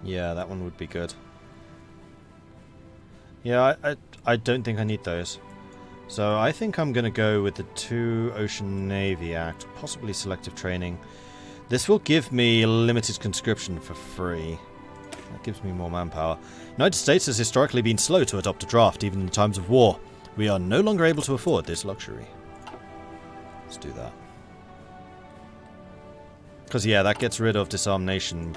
Yeah, that one would be good. Yeah, I don't think I need those. So I think I'm going to go with the 2 Ocean Navy Act, possibly selective training. This will give me limited conscription for free. That gives me more manpower. United States has historically been slow to adopt a draft, even in times of war. We are no longer able to afford this luxury. Let's do that. Because, yeah, that gets rid of disarm nation.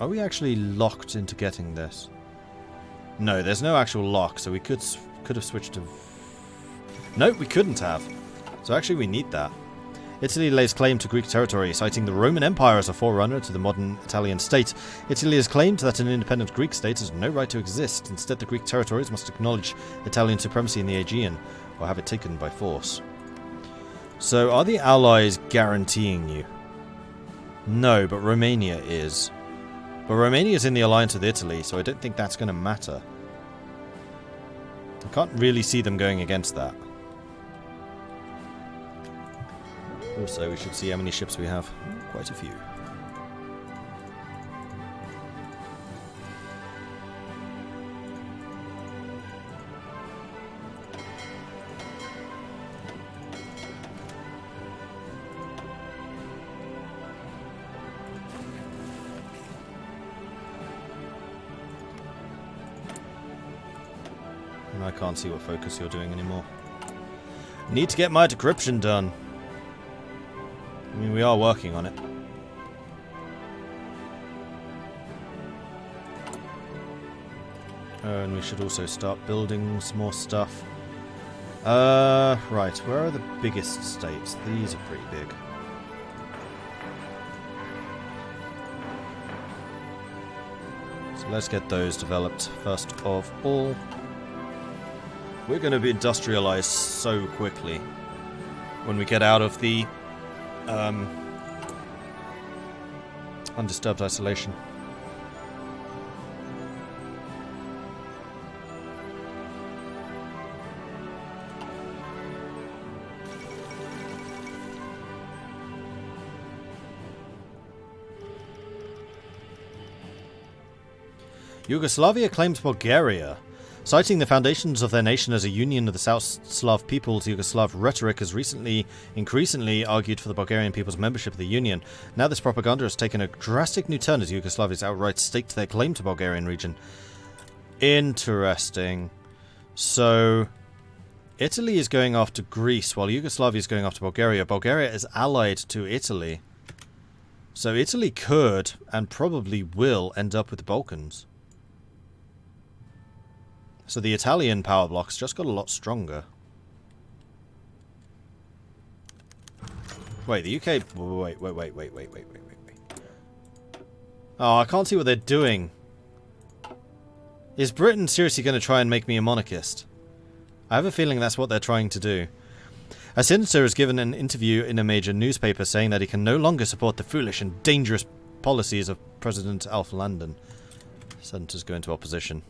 Are we actually locked into getting this? No, there's no actual lock, so we could have switched to... No, we couldn't have. So actually we need that. Italy lays claim to Greek territory, citing the Roman Empire as a forerunner to the modern Italian state. Italy has claimed that an independent Greek state has no right to exist. Instead, the Greek territories must acknowledge Italian supremacy in the Aegean, or have it taken by force. So, are the Allies guaranteeing you? No, but Romania is. But Romania is in the alliance with Italy, so I don't think that's going to matter. I can't really see them going against that. Also, we should see how many ships we have. Quite a few. And I can't see what focus you're doing anymore. Need to get my decryption done. I mean, we are working on it. And we should also start building some more stuff. Right, where are the biggest states? These are pretty big. So let's get those developed first of all. We're going to be industrialized so quickly when we get out of the undisturbed isolation. Yugoslavia claims Bulgaria. Citing the foundations of their nation as a union of the South Slav peoples, Yugoslav rhetoric has increasingly argued for the Bulgarian people's membership of the Union. Now this propaganda has taken a drastic new turn as Yugoslavia's outright staked their claim to Bulgarian region. Interesting. So, Italy is going after Greece, while Yugoslavia is going after Bulgaria. Bulgaria is allied to Italy. So Italy could, and probably will, end up with the Balkans. So the Italian power blocks just got a lot stronger. Wait, the UK... Wait. Oh, I can't see what they're doing. Is Britain seriously going to try and make me a monarchist? I have a feeling that's what they're trying to do. A senator has given an interview in a major newspaper saying that he can no longer support the foolish and dangerous policies of President Alf Landon. Senators go into opposition.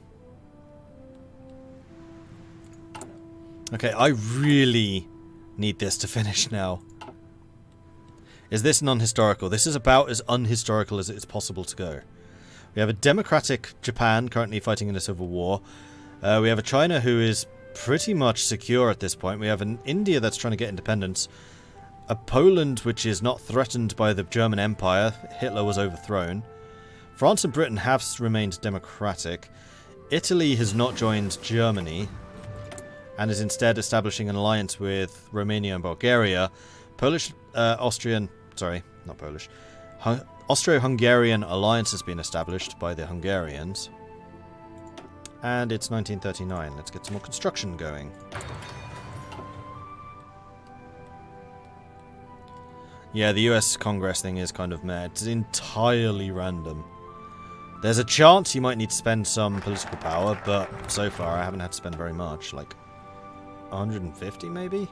Okay, I really need this to finish now. Is this non-historical? This is about as unhistorical as it's possible to go. We have a democratic Japan currently fighting in a civil war. We have a China who is pretty much secure at this point. We have an India that's trying to get independence. A Poland which is not threatened by the German Empire. Hitler was overthrown. France and Britain have remained democratic. Italy has not joined Germany and is instead establishing an alliance with Romania and Bulgaria. Austro-Hungarian alliance has been established by the Hungarians. And it's 1939. Let's get some more construction going. Yeah, the US Congress thing is kind of meh. It's entirely random. There's a chance you might need to spend some political power, but so far I haven't had to spend very much. Like 150 maybe?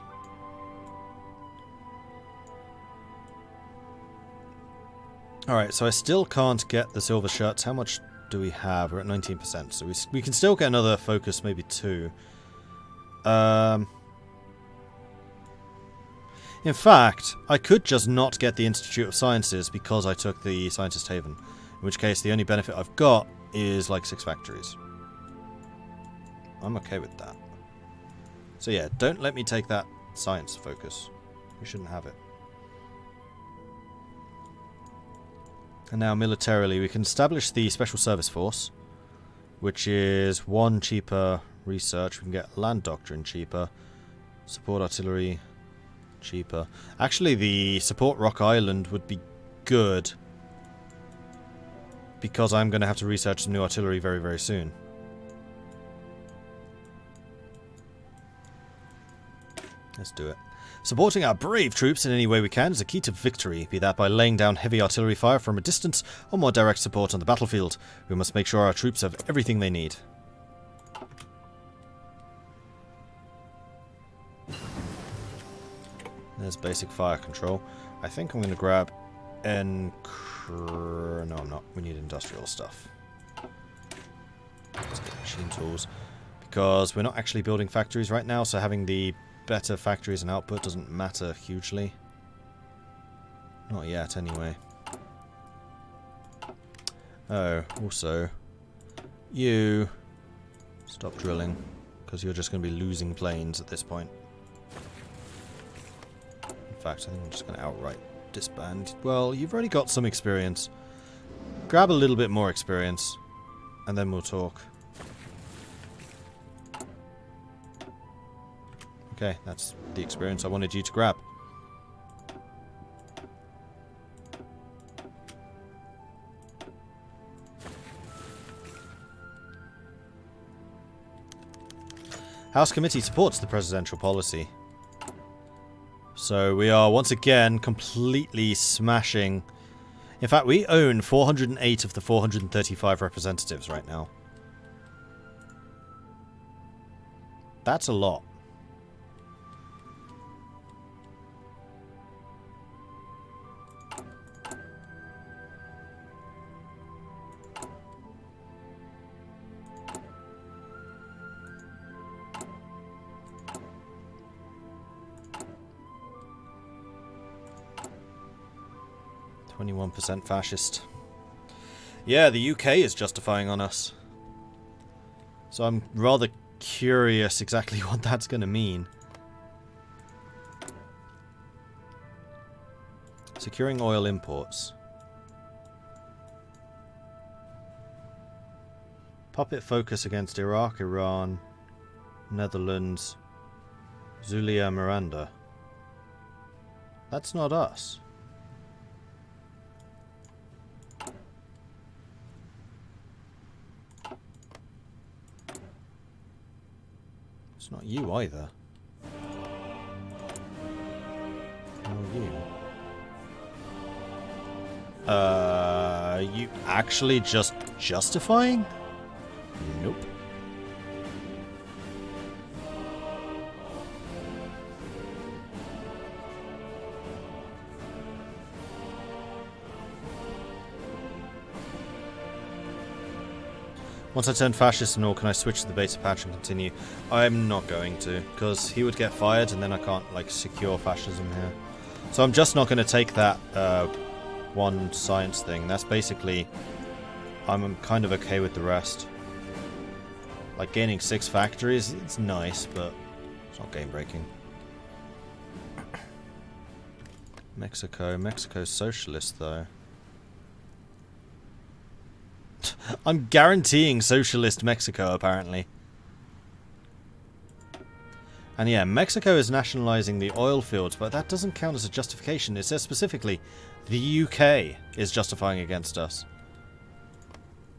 Alright, so I still can't get the silver shirts. How much do we have? We're at 19%, so we can still get another focus, maybe 2. In fact, I could just not get the Institute of Sciences because I took the Scientist Haven. In which case, the only benefit I've got is like 6 factories. I'm okay with that. So yeah, don't let me take that science focus. We shouldn't have it. And now militarily, we can establish the Special Service Force, which is 1 cheaper research. We can get land doctrine cheaper. Support artillery cheaper. Actually, the support Rock Island would be good, because I'm going to have to research some new artillery very, very soon. Let's do it. Supporting our brave troops in any way we can is a key to victory, be that by laying down heavy artillery fire from a distance or more direct support on the battlefield. We must make sure our troops have everything they need. There's basic fire control. I think I'm going to grab no, I'm not. We need industrial stuff. Let's get machine tools, because we're not actually building factories right now, so having the better factories and output doesn't matter hugely. Not yet, anyway. Oh, also, you stop drilling, because you're just going to be losing planes at this point. In fact, I think I'm just going to outright disband. Well, you've already got some experience. Grab a little bit more experience, and then we'll talk. Okay, that's the experience I wanted you to grab. House Committee supports the presidential policy. So we are once again completely smashing. In fact, we own 408 of the 435 representatives right now. That's a lot. .%, fascist. Yeah, the UK is justifying on us. So I'm rather curious exactly what that's going to mean. Securing oil imports. Puppet focus against Iraq, Iran, Netherlands, Zulia, Miranda. That's not us. It's not you either. Or you. You actually just justifying? Nope. Once I turn fascist and all, can I switch to the beta patch and continue? I'm not going to, because he would get fired and then I can't, like, secure fascism here. So I'm just not going to take that one science thing. That's basically... I'm kind of okay with the rest. Like, gaining 6 factories, it's nice, but it's not game-breaking. Mexico. Mexico's socialist, though. I'm guaranteeing socialist Mexico, apparently. And yeah, Mexico is nationalizing the oil fields, but that doesn't count as a justification. It says specifically, the UK is justifying against us.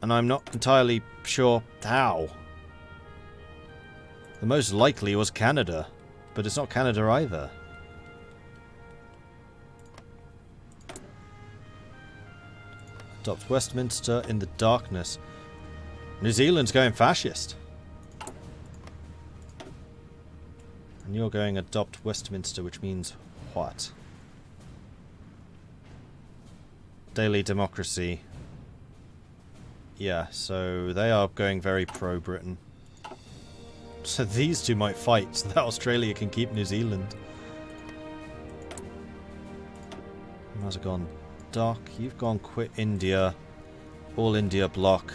And I'm not entirely sure how. The most likely was Canada, but it's not Canada either. Adopt Westminster in the darkness. New Zealand's going fascist. And you're going adopt Westminster, which means what? Daily democracy. Yeah, so they are going very pro-Britain. So these two might fight so that Australia can keep New Zealand. How's it gone? Doc, you've gone quit India. All India block.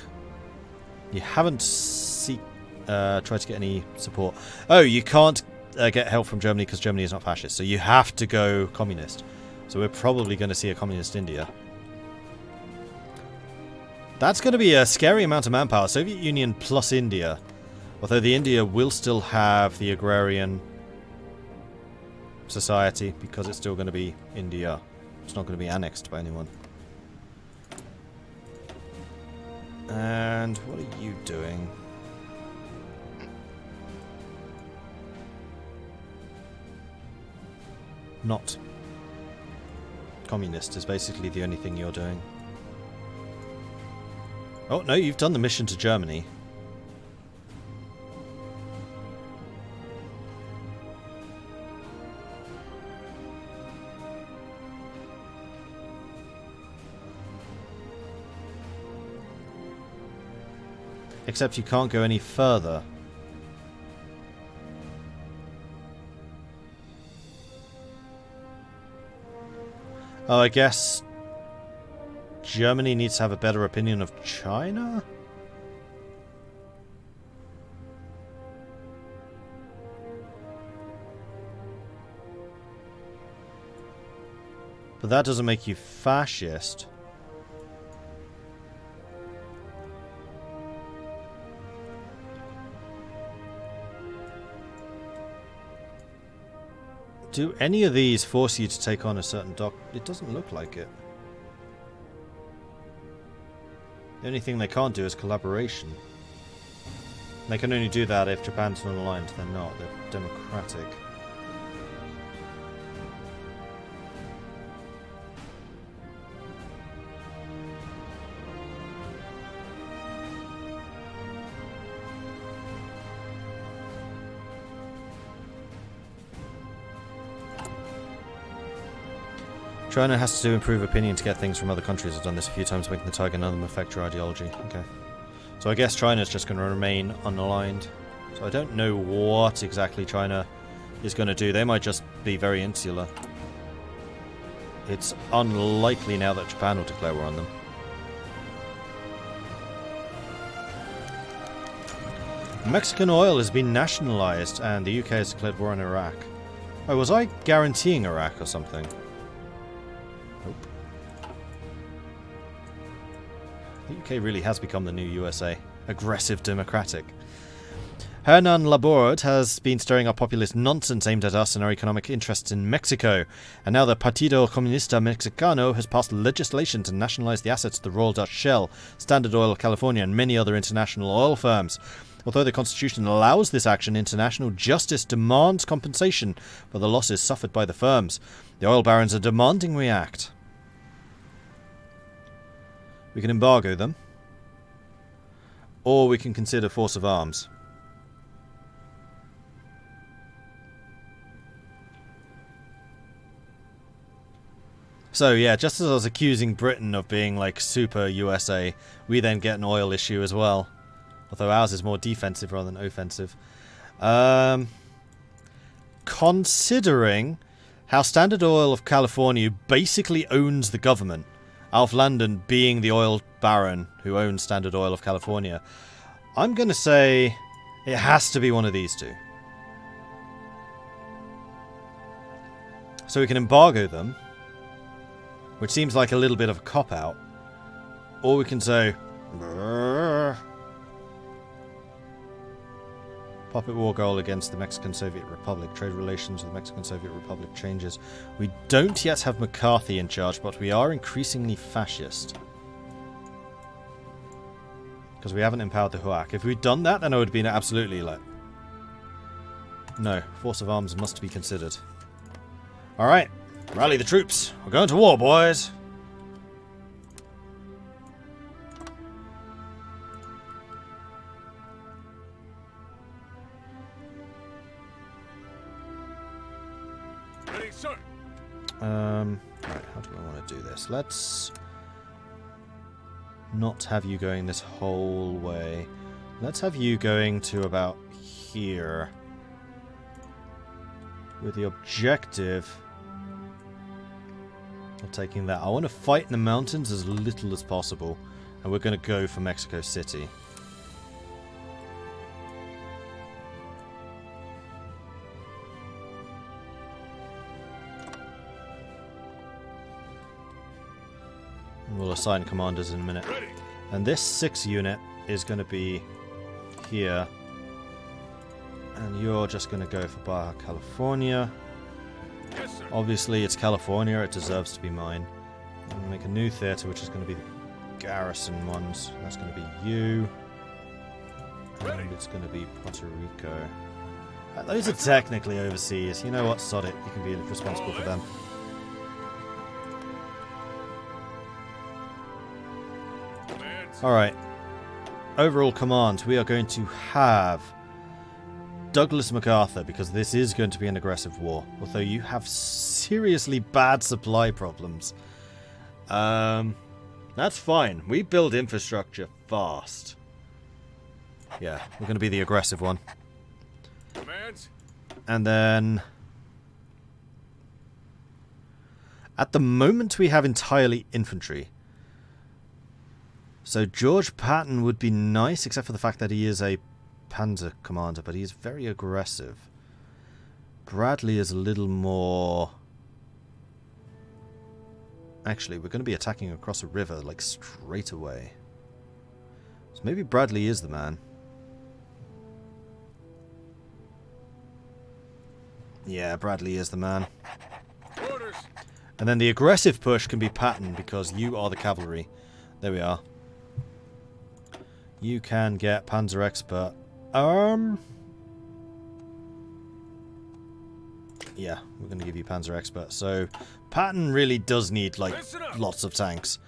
You haven't tried to get any support. Oh, you can't get help from Germany because Germany is not fascist. So you have to go communist. So we're probably going to see a communist India. That's going to be a scary amount of manpower. Soviet Union plus India. Although the India will still have the agrarian society because it's still going to be India. It's not going to be annexed by anyone. And what are you doing? Not communist is basically the only thing you're doing. Oh, no, you've done the mission to Germany. Except you can't go any further. Oh, I guess Germany needs to have a better opinion of China? But that doesn't make you fascist. Do any of these force you to take on a certain doc? It doesn't look like it. The only thing they can't do is collaboration. They can only do that if Japan's not aligned. They're not. They're democratic. China has to improve opinion to get things from other countries. I've done this a few times, making the target none of them affect your ideology. Okay. So I guess China's just going to remain unaligned. So I don't know what exactly China is going to do. They might just be very insular. It's unlikely now that Japan will declare war on them. Mexican oil has been nationalized and the UK has declared war on Iraq. Oh, was I guaranteeing Iraq or something? Nope. The UK really has become the new USA. Aggressive democratic. Hernan Laborde has been stirring up populist nonsense aimed at us and our economic interests in Mexico. And now the Partido Comunista Mexicano has passed legislation to nationalize the assets of the Royal Dutch Shell, Standard Oil of California and many other international oil firms. Although the Constitution allows this action, international justice demands compensation for the losses suffered by the firms. The oil barons are demanding we act. We can embargo them. Or we can consider force of arms. So yeah, just as I was accusing Britain of being like super USA, we then get an oil issue as well. Although ours is more defensive rather than offensive. Considering how Standard Oil of California basically owns the government, Alf Landon being the oil baron who owns Standard Oil of California, I'm going to say it has to be one of these two. So we can embargo them, which seems like a little bit of a cop-out. Or we can say, brrr. Puppet war goal against the Mexican-Soviet Republic. Trade relations with the Mexican-Soviet Republic changes. We don't yet have McCarthy in charge, but we are increasingly fascist. Because we haven't empowered the HUAC. If we'd done that, then I would have been absolutely like... No, force of arms must be considered. Alright, rally the troops. We're going to war, boys. Right, how do I want to do this? Let's not have you going this whole way. Let's have you going to about here. With the objective of taking that. I want to fight in the mountains as little as possible. And we're going to go for Mexico City. We'll assign commanders in a minute. And this 6 unit is going to be here. And you're just going to go for Baja California. Yes, sir. Obviously, it's California. It deserves to be mine. I'm going to make a new theatre, which is going to be the garrison ones. That's going to be you. And it's going to be Puerto Rico. Those are technically overseas. You know what? Sod it. You can be responsible for them. Alright. Overall command. We are going to have Douglas MacArthur, because this is going to be an aggressive war. Although you have seriously bad supply problems. That's fine. We build infrastructure fast. Yeah, we're going to be the aggressive one. Commands. And then... at the moment we have entirely infantry. So George Patton would be nice, except for the fact that he is a Panzer commander, but he is very aggressive. Bradley is a little more... actually, we're going to be attacking across a river, like, straight away. So maybe Bradley is the man. Yeah, Bradley is the man. Orders. And then the aggressive push can be Patton, because you are the cavalry. There we are. You can get Panzer Expert. Yeah, we're going to give you Panzer Expert. So, Patton really does need, like, lots of tanks.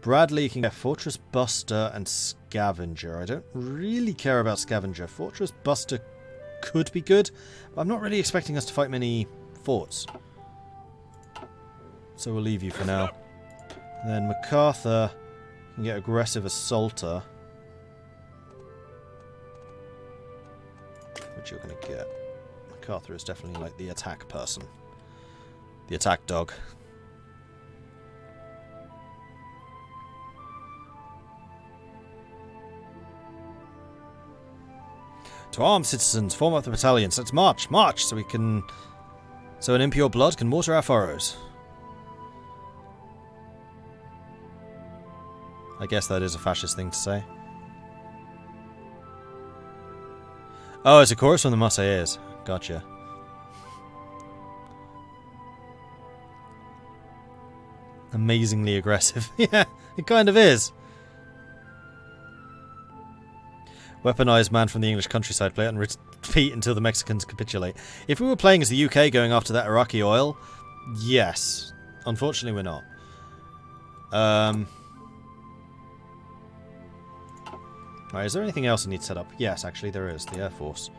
Bradley can get Fortress Buster and Scavenger. I don't really care about Scavenger. Fortress Buster could be good, but I'm not really expecting us to fight many forts. So we'll leave you for now. And then MacArthur can get Aggressive Assaulter, which you're going to get. MacArthur is definitely like the attack person. The attack dog. To arm, citizens, form up the battalions. Let's march, march, so we can... so an impure blood can mortar our furrows. I guess that is a fascist thing to say. Oh, it's a chorus from the Marseillaise. Gotcha. Amazingly aggressive. Yeah, it kind of is. Weaponized man from the English countryside, play it and repeat until the Mexicans capitulate. If we were playing as the UK going after that Iraqi oil, yes. Unfortunately, we're not. Right, is there anything else I need to set up? Yes, actually there is. The Air Force.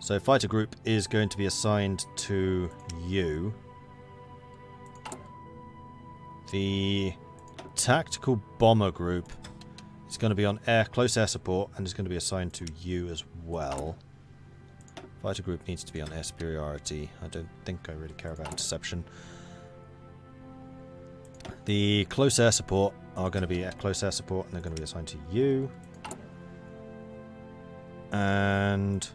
So fighter group is going to be assigned to you. The tactical bomber group is going to be on close air support and is going to be assigned to you as well. Fighter group needs to be on air superiority. I don't think I really care about interception. The close air support are going to be at close air support and they're going to be assigned to you. And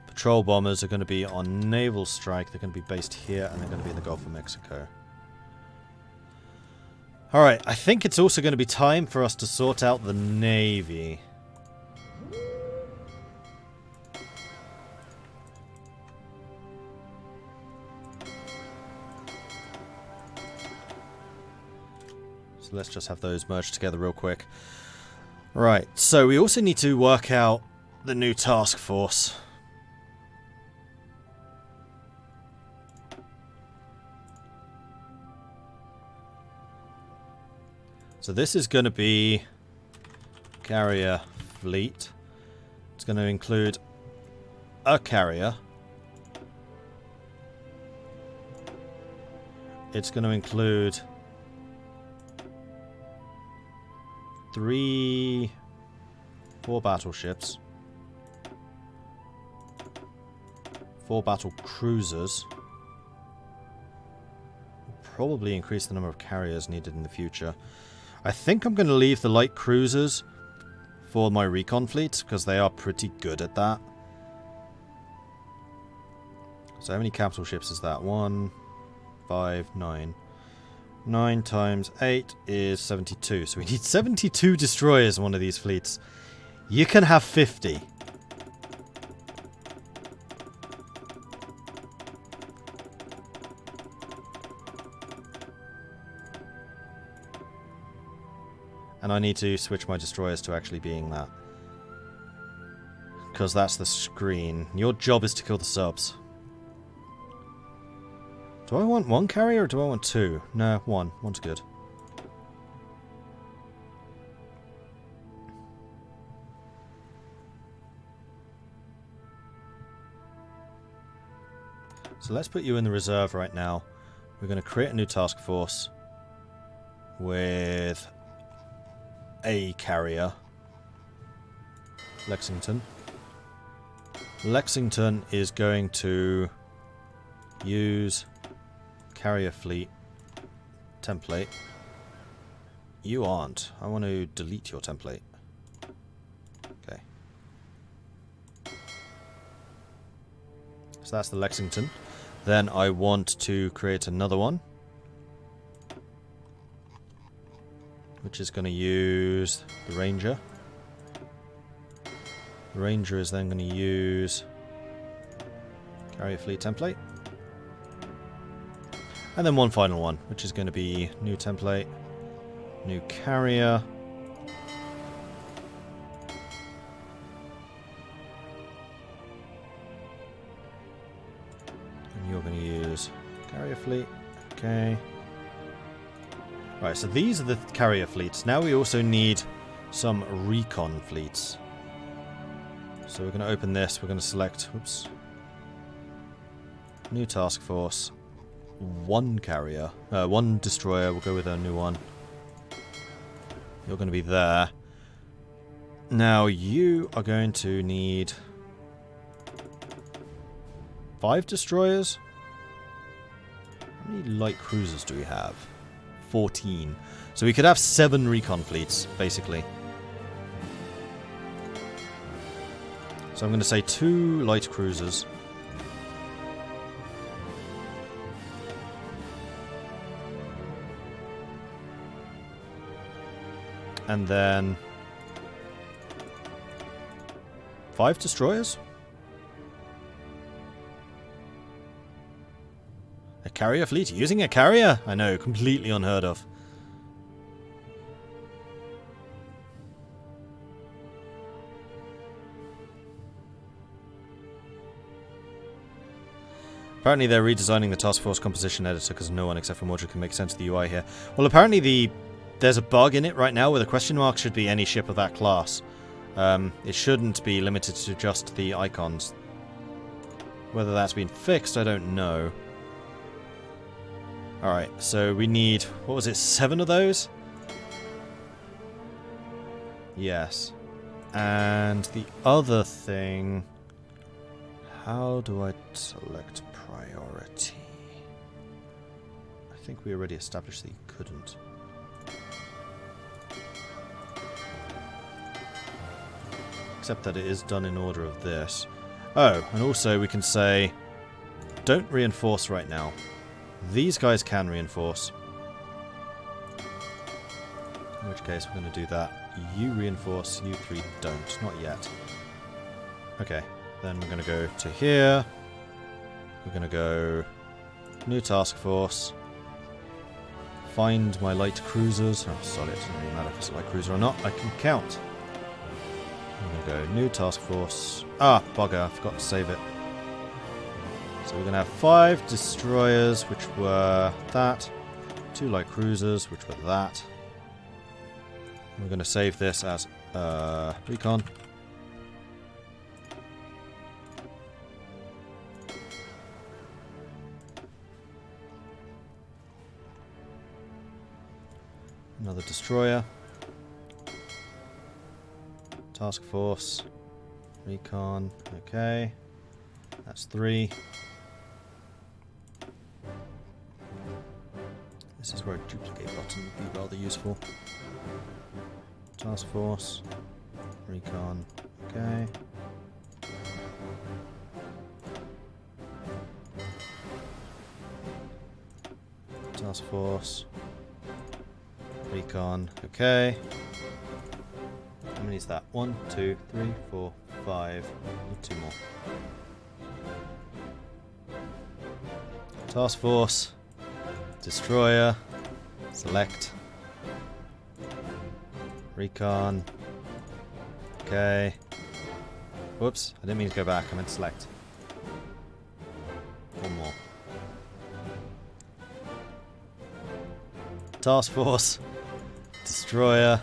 patrol bombers are going to be on naval strike. They're going to be based here and they're going to be in the Gulf of Mexico. Alright, I think it's also going to be time for us to sort out the Navy. So let's just have those merged together real quick. Right, so we also need to work out the new task force. So this is going to be carrier fleet. It's going to include a carrier. It's going to include 4 battleships, 4 battle cruisers. We'll probably increase the number of carriers needed in the future. I think I'm going to leave the light cruisers for my recon fleet because they are pretty good at that. So how many capital ships is that? 1, 5, 9. 9 times 8 is 72. So we need 72 destroyers in one of these fleets. You can have 50. And I need to switch my destroyers to actually being that. Because that's the screen. Your job is to kill the subs. Do I want 1 carrier or do I want 2? No, 1. 1's good. So let's put you in the reserve right now. We're going to create a new task force with a carrier. Lexington. Lexington is going to use carrier fleet template. You aren't. I want to delete your template. Okay. So that's the Lexington. Then I want to create another one, which is going to use the Ranger. The Ranger is then going to use carrier fleet template. And then one final one, which is going to be new template, new carrier. And you're going to use carrier fleet. Okay. Right, so these are the carrier fleets. Now we also need some recon fleets. So we're going to open this. We're going to select, oops, new task force. 1 carrier, 1 destroyer. We'll go with a new one. You're going to be there. Now you are going to need 5 destroyers. How many light cruisers do we have? 14. So we could have 7 recon fleets, basically. So I'm going to say 2 light cruisers. And then 5 destroyers? A carrier fleet using a carrier? I know, completely unheard of. Apparently they're redesigning the task force composition editor because no one except for Mordred can make sense of the UI here. Well, apparently there's a bug in it right now where the question mark should be any ship of that class. It shouldn't be limited to just the icons. Whether that's been fixed, I don't know. Alright, so we need, what was it, 7 of those? Yes. And the other thing... How do I select priority? I think we already established that you couldn't. Except that it is done in order of this. Oh, and also we can say, don't reinforce right now. These guys can reinforce. In which case we're going to do that. You reinforce, you 3 don't. Not yet. Okay, then we're going to go to here. We're going to go new task force. Find my light cruisers. Oh, sorry, it doesn't really matter if it's a light cruiser or not. I can count. I'm going to go new task force. Ah, bugger, I forgot to save it. So we're going to have 5 destroyers, which were that. 2 light cruisers, which were that. We're going to save this as recon. Another destroyer. Task force. Recon. Okay. That's 3. This is where a duplicate button would be rather useful. Task force. Recon. Okay. Task force. Recon. Okay. How many is that? 1, 2, 3, 4, 5. Need 2 more. Task Force. Destroyer. Select. Recon. Okay. Whoops. I didn't mean to go back. I meant to select. 1 more. Task Force. Destroyer.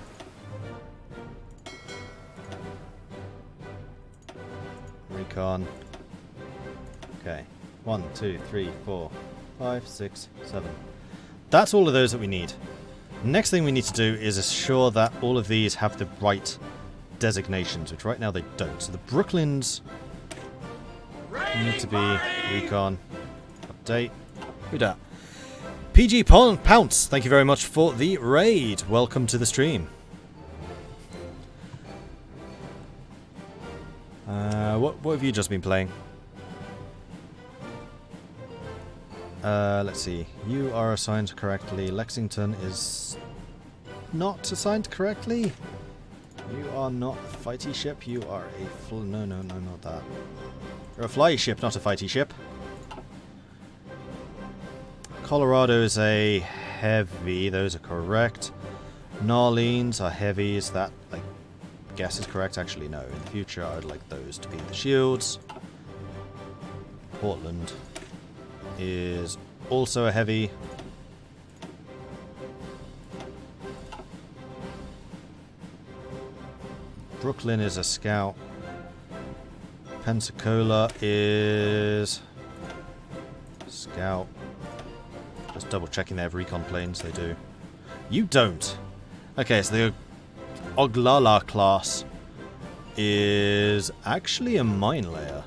Recon. Okay. 1, 2, 3, 4, 5, 6, 7. That's all of those that we need. Next thing we need to do is assure that all of these have the right designations, which right now they don't. So the Brooklyns need to be Recon. Update. Who dat? PG Pounce, thank you very much for the raid. Welcome to the stream. What have you just been playing? Let's see. You are assigned correctly. Lexington is not assigned correctly. You are not a fighty ship. You are a no, not that. You're a fly ship, not a fighty ship. Colorado is a heavy. Those are correct. Narlenes are heavies. That, I guess, is correct. Actually, no. In the future, I would like those to be the shields. Portland is also a heavy. Brooklyn is a scout. Pensacola is scout. Just double checking they have recon planes. They do. You don't. Okay, so the Oglala class is actually a mine layer.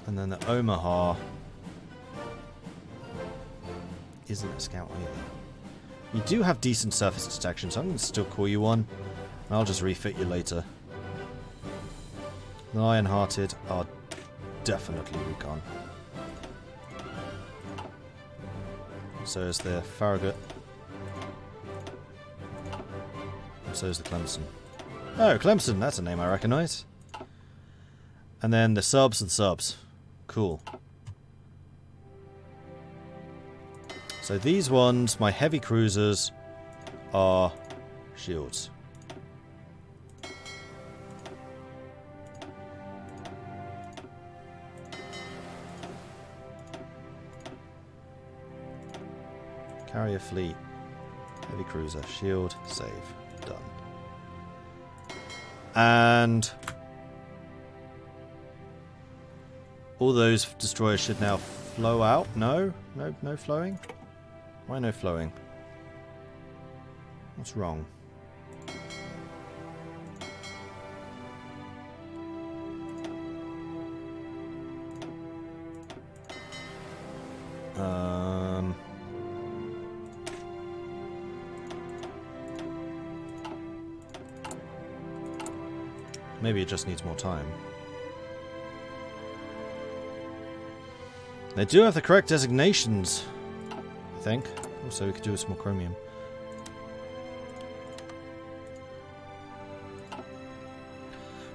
And then the Omaha isn't a scout either. You do have decent surface detection, so I'm going to still call you one. And I'll just refit you later. The Iron-Hearted are definitely recon. So is the Farragut. And so is the Clemson. Oh, Clemson, that's a name I recognise. And then the subs are the subs. Cool. So these ones, my heavy cruisers, are shields. Carrier fleet, heavy cruiser, shield, save, done. And all those destroyers should now flow out. No flowing. Why no flowing? What's wrong? Maybe it just needs more time. They do have the correct designations, I think. Also, we could do with some more chromium.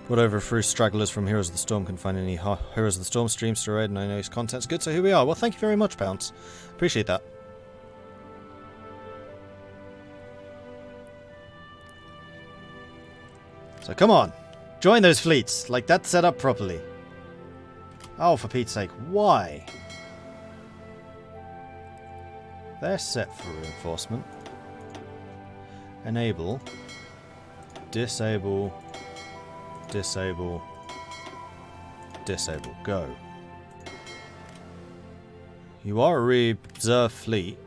Whatever through stragglers from Heroes of the Storm can find any Heroes of the Storm streams to read, and I know his content's good, so here we are. Well, thank you very much, Pounce. Appreciate that. So come on, join those fleets. Like, that's set up properly. Oh, for Pete's sake, why? They're set for reinforcement. Enable. Disable. Disable. Disable. Go. You are a reserve fleet.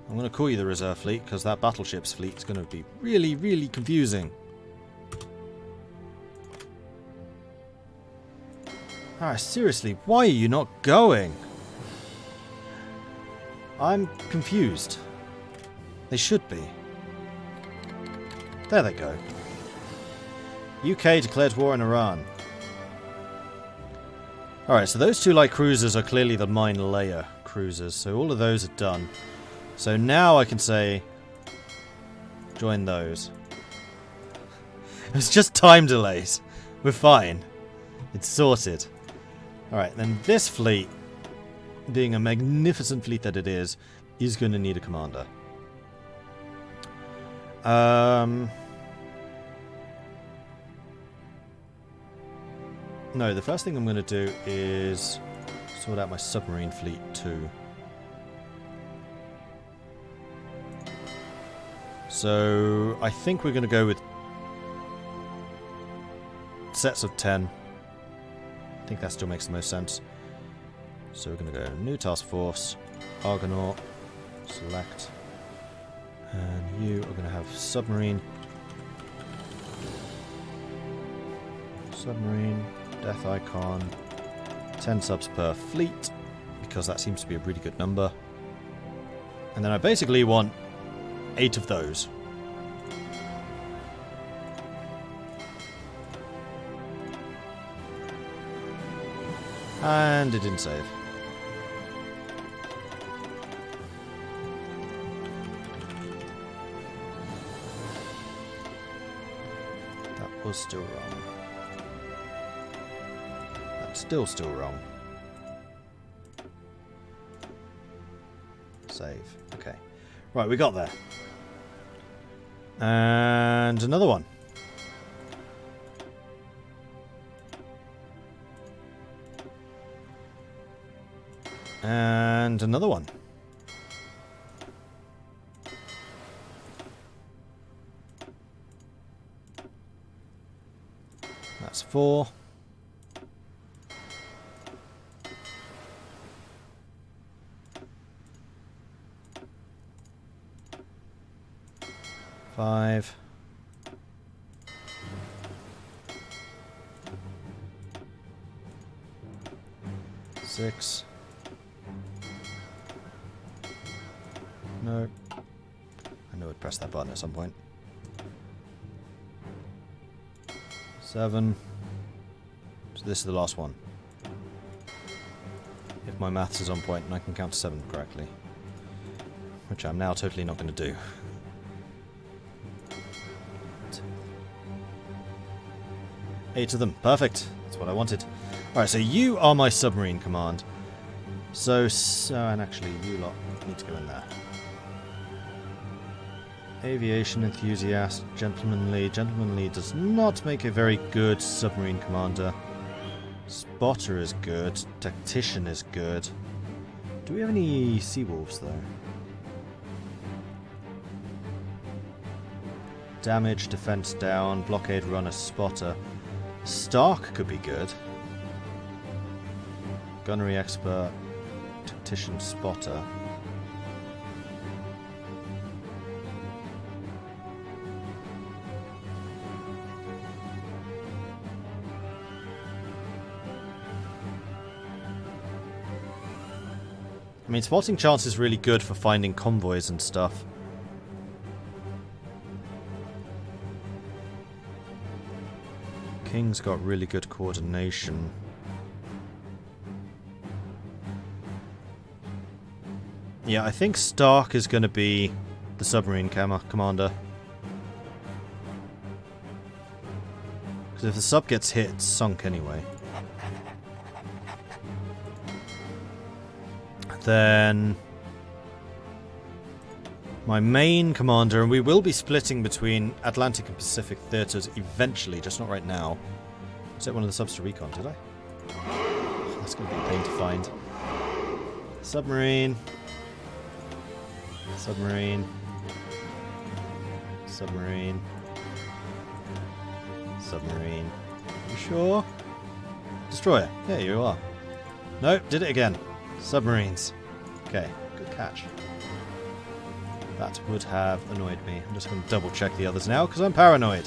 I'm going to call you the reserve fleet because that battleship's fleet is going to be really, really confusing. Ah, seriously, why are you not going? I'm confused. They should be. There they go. UK declared war on Iran. Alright, so those 2 light cruisers are clearly the mine layer cruisers, so all of those are done. So now I can say, join those. It's just time delays. We're fine. It's sorted. Alright, then this fleet, being a magnificent fleet that it is going to need a commander. No, the first thing I'm going to do is sort out my submarine fleet too. So I think we're going to go with sets of 10. I think that still makes the most sense. So we're going to go new task force, Argonaut, select, and you are going to have submarine, death icon, 10 subs per fleet, because that seems to be a really good number. And then I basically want 8 of those. And it didn't save. That was still wrong. That's still wrong. Save. Okay. Right, we got there. And another one. And another one. That's 4. Five. Six. No. I know I'd press that button at some point. 7. So this is the last one. If my maths is on point and I can count to 7 correctly. Which I'm now totally not going to do. 8 of them. Perfect. That's what I wanted. Alright, so you are my submarine command. So, and actually you lot need to go in there. Aviation enthusiast, gentlemanly. Gentlemanly does not make a very good submarine commander. Spotter is good. Tactician is good. Do we have any sea wolves though? Damage, defense down, blockade runner, spotter. Stark could be good. Gunnery expert, tactician, spotter. I mean, spotting chance is really good for finding convoys and stuff. King's got really good coordination. Yeah, I think Stark is going to be the submarine commander. Because if the sub gets hit, it's sunk anyway. Then my main commander, and we will be splitting between Atlantic and Pacific theatres eventually, just not right now. Set one of the subs to recon, did I? That's going to be a pain to find. Submarine. Submarine. Submarine. Submarine. You sure? Destroyer. Yeah, you are. Nope, did it again. Submarines. Okay, good catch. That would have annoyed me. I'm just going to double check the others now because I'm paranoid.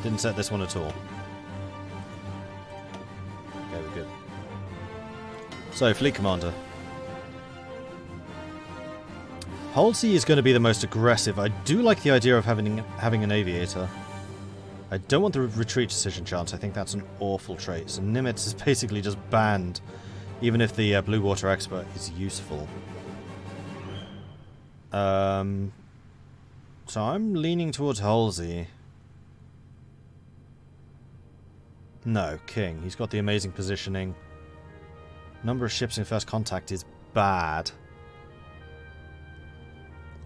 Didn't set this one at all. Okay, we're good. So, Fleet Commander. Halsey is going to be the most aggressive. I do like the idea of having an aviator. I don't want the retreat decision chance. I think that's an awful trait. So Nimitz is basically just banned, even if the Blue Water Expert is useful. So I'm leaning towards Halsey. No, King. He's got the amazing positioning. Number of ships in first contact is bad.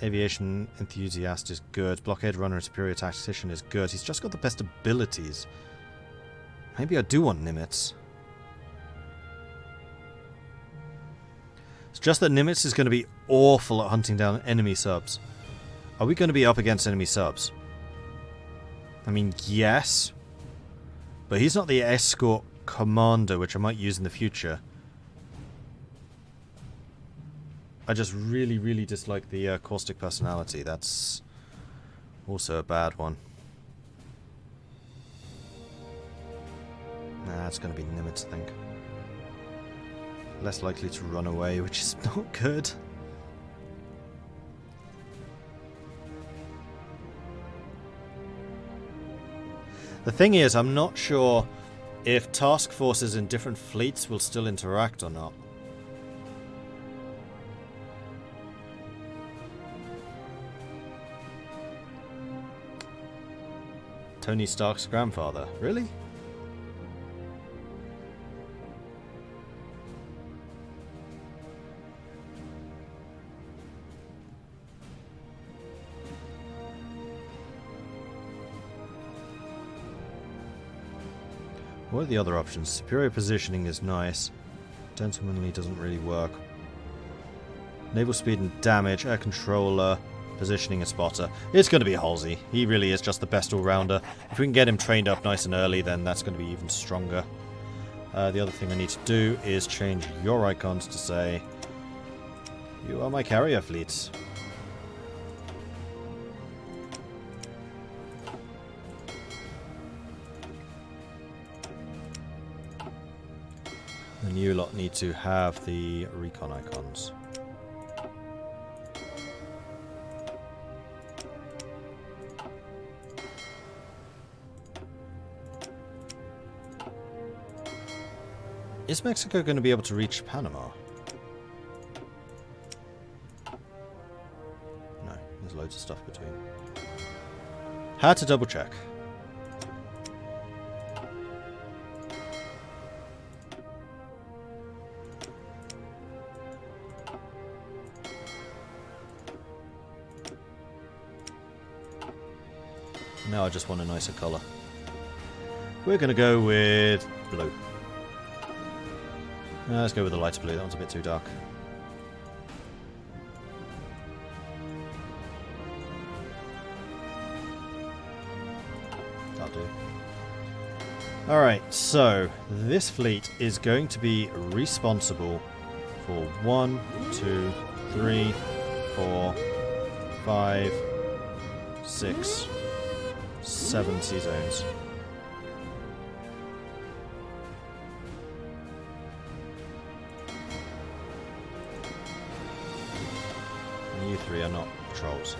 Aviation enthusiast is good. Blockade runner and superior tactician is good. He's just got the best abilities. Maybe I do want Nimitz. It's just that Nimitz is going to be awful at hunting down enemy subs. Are we going to be up against enemy subs? I mean, yes. But he's not the escort commander, which I might use in the future. I just really, really dislike the caustic personality. That's also a bad one. Nah, it's going to be Nimitz, I think. Less likely to run away, which is not good. The thing is, I'm not sure if task forces in different fleets will still interact or not. Tony Stark's grandfather. Really? What are the other options? Superior positioning is nice. Gentlemanly doesn't really work. Naval speed and damage, air controller, positioning and spotter. It's going to be Halsey. He really is just the best all-rounder. If we can get him trained up nice and early, then that's going to be even stronger. The other thing I need to do is change your icons to say, you are my carrier fleets. And you lot need to have the recon icons. Is Mexico going to be able to reach Panama? No, there's loads of stuff between. Had to double check. Now I just want a nicer colour. We're going to go with blue. Let's go with the lighter blue. That one's a bit too dark. That'll do. Alright, so this fleet is going to be responsible for 1, 2, 3, 4, 5, 6, 7 sea zones. And you three are not patrols.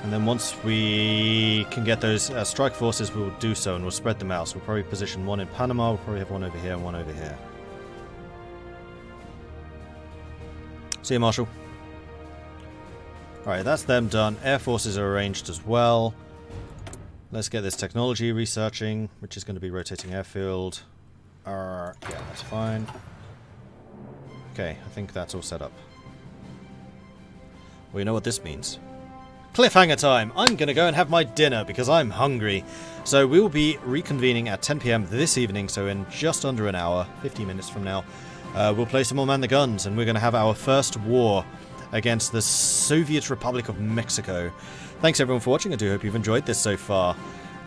And then once we can get those strike forces, we'll do so and we'll spread them out. So we'll probably position one in Panama, we'll probably have one over here and one over here. See you, Marshal. Alright, that's them done. Air forces are arranged as well. Let's get this technology researching, which is going to be rotating airfield. Yeah, that's fine. Okay, I think that's all set up. Well, you know what this means. Cliffhanger time! I'm going to go and have my dinner because I'm hungry. So we will be reconvening at 10 PM this evening, so in just under an hour, 15 minutes from now, we'll play some more Man the Guns, and we're going to have our first war against the Soviet Republic of Mexico. Thanks everyone for watching. I do hope you've enjoyed this so far.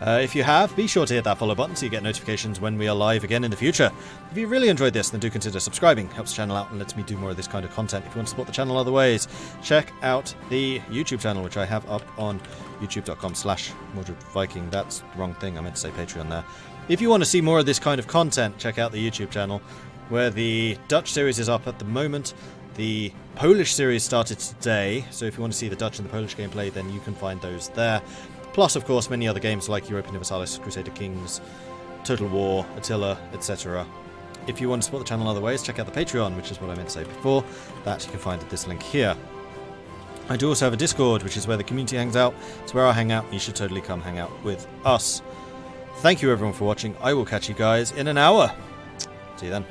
If you have, be sure to hit that follow button so you get notifications when we are live again in the future. If you really enjoyed this, then do consider subscribing. Helps the channel out and lets me do more of this kind of content. If you want to support the channel other ways, check out the YouTube channel, which I have up on youtube.com/Mordred Viking. That's the wrong thing. I meant to say Patreon there. If you want to see more of this kind of content, check out the YouTube channel, where the Dutch series is up at the moment. The Polish series started today, so if you want to see the Dutch and the Polish gameplay, then you can find those there. Plus, of course, many other games like Europa Universalis, Crusader Kings, Total War, Attila, etc. If you want to support the channel in other ways, check out the Patreon, which is what I meant to say before. That you can find at this link here. I do also have a Discord, which is where the community hangs out. It's where I hang out, and you should totally come hang out with us. Thank you everyone for watching. I will catch you guys in an hour. See you then.